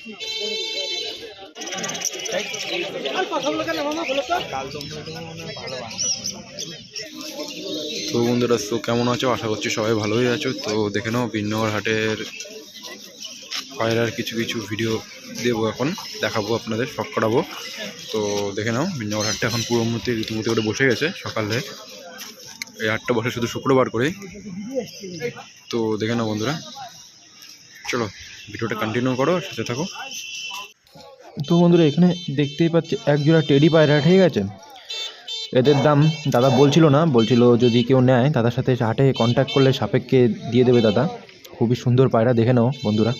তো বন্ধুরা, তো কেমন আছো? আশা করছি সবাই ভালোই আছো। তো দেখে নাও বিন্নগর হাটের পায়রার কিছু কিছু ভিডিও দেবো, এখন দেখাবো আপনাদের, শখ করাবো। তো দেখে নাও বিন্নগর হাটটা এখন পুরো মুহূর্তে রীতিমতো করে বসে গেছে। সকালে এই হাটটা বসে শুধু শুক্রবার করে। তো দেখে নাও বন্ধুরা, চলো ভিডিওটা কন্টিনিউ করো, সাথে থাকো। তো বন্ধুরা, এখানে দেখতেই পাচ্ছি এক জোড়া টেডি পায়রা, ঠিক আছে। এদের দাম দাদা বলছিল যদি কেউ নেয় দাদার সাথে হাটে কন্ট্যাক্ট করলে সাপেক্ষে দিয়ে দেবে দাদা। খুবই সুন্দর পায়রা, দেখে নাও বন্ধুরা।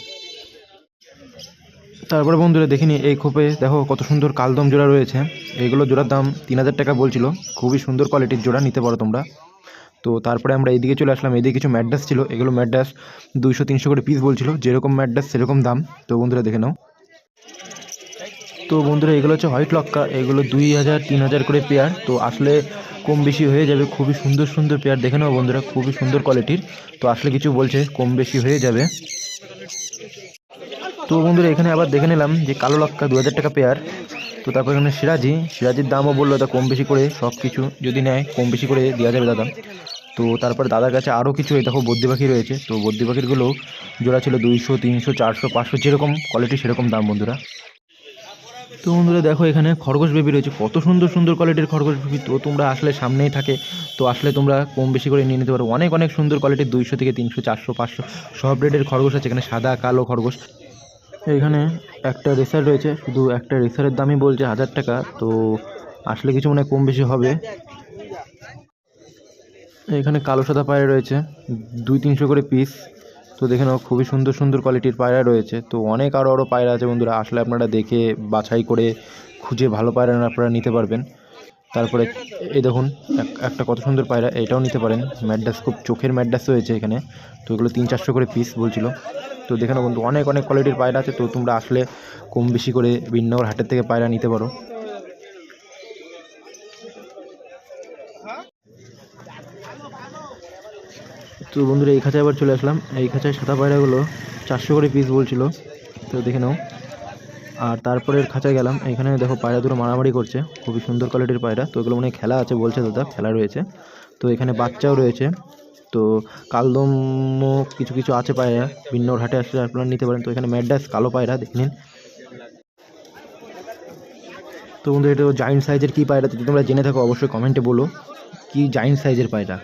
তারপরে বন্ধুরা দেখে নিই, এই খোপে দেখো কত সুন্দর কালদম জোড়া রয়েছে। এইগুলো জোড়ার দাম 3000 টাকা বলছিল। খুবই সুন্দর কোয়ালিটির জোড়া, নিতে পারো তোমরা। তো তারপরে আমরা এইদিকে চলে আসলাম। এইদিকে কিছু ম্যাড্রাস ছিল, এগুলো ম্যাড্রাস 200-300 করে পিস বলছিল। যেরকম ম্যাড্রাস সেরকম দাম। তো বন্ধুরা দেখে নাও। তো বন্ধুরা, এগুলো হচ্ছে হোয়াইট লক্কা, এগুলো 2000-3000 করে পেয়ার। তো আসলে কম বেশি হয়ে যাবে। খুবই সুন্দর সুন্দর পেয়ার, দেখে নাও বন্ধুরা, খুবই সুন্দর কোয়ালিটির। তো আসলে কিছু বলছে কম বেশি হয়ে যাবে। তো বন্ধুরা, এখানে আবার দেখে নিলাম যে কালো লক্কা 2000 টাকা পেয়ার। তো তারপর এখানে সিরাজির দামও বললো দাদা কম বেশি করে, সব কিছু যদি নেয় কম বেশি করে দেওয়া যাবে দাদা। তো তারপর দাদার কাছে আরও কিছু এই দেখো বদ্রি পাখি রয়েছে। তো বদ্রি পাখিরগুলো জোড়া ছিল 200, 300, 400, 500, যেরকম কোয়ালিটি সেরকম দাম বন্ধুরা। তো বন্ধুরা দেখো, এখানে খরগোশ বেবি রয়েছে, কত সুন্দর সুন্দর কোয়ালিটির খরগোশ বেবি। তো তোমরা আসলে সামনেই থাকে, তো আসলে তোমরা কম বেশি করে নিয়ে নিতে পারো। অনেক অনেক সুন্দর কোয়ালিটির 200 থেকে 300, 400, 500 সব রেটের খরগোশ আছে এখানে, সাদা কালো খরগোশ। এখানে একটা রেসার রয়েছে, শুধু একটা রেসারের দামই বলছে 1000 টাকা। তো আসলে কিছু মনে কম বেশি হবে। এখানে কালো সাদা পায়রা রয়েছে 200-300 করে পিস। তো দেখে নাও, খুবই সুন্দর সুন্দর কোয়ালিটির পায়রা রয়েছে। তো অনেক আরও পায়রা আছে বন্ধুরা, আসলে আপনারা দেখে বাছাই করে খুঁজে ভালো পায়রা আপনারা নিতে পারবেন। তারপরে এই দেখুন একটা কত সুন্দর পায়রা, এটাও নিতে পারেন। ম্যাড্রাস, খুব চোখের ম্যাড্রাস রয়েছে এখানে। তো এগুলো 300-400 করে পিস বলছিল। তো দেখে নাও বন্ধু, অনেক অনেক কোয়ালিটির পায়রা আছে। তো তোমরা আসলে কম বেশি করে বিন্নগর হাটের থেকে পায়রা নিতে পারো। তো বন্ধুরা, এই খাঁচায় আবার চলে আসলাম। এই খাঁচায় সাদা পায়রাগুলো 400 করে পিস বলছিল। তো দেখে নাও। আর তারপরের খাঁচায় গেলাম, এখানে দেখো পায়রা দুটো মারামারি করছে, খুবই সুন্দর কোয়ালিটির পায়রা। তো এগুলো মনে খেলা আছে বলছে দাদা, খেলা রয়েছে। তো এখানে বাচ্চাও রয়েছে। তো কালদমও কিছু কিছু আছে পায়রা, বিন্নগর হাটে আসলে আপনারা নিতে পারেন। তো এখানে ম্যাড্রাস কালো পায়রা দেখে নিন। তো বন্ধু, এটা জায়েন্ট সাইজের কী পায়রা, যদি তোমরা জেনে থাকো অবশ্যই কমেন্টে বলো, কি জায়েন্ট সাইজের পায়রা।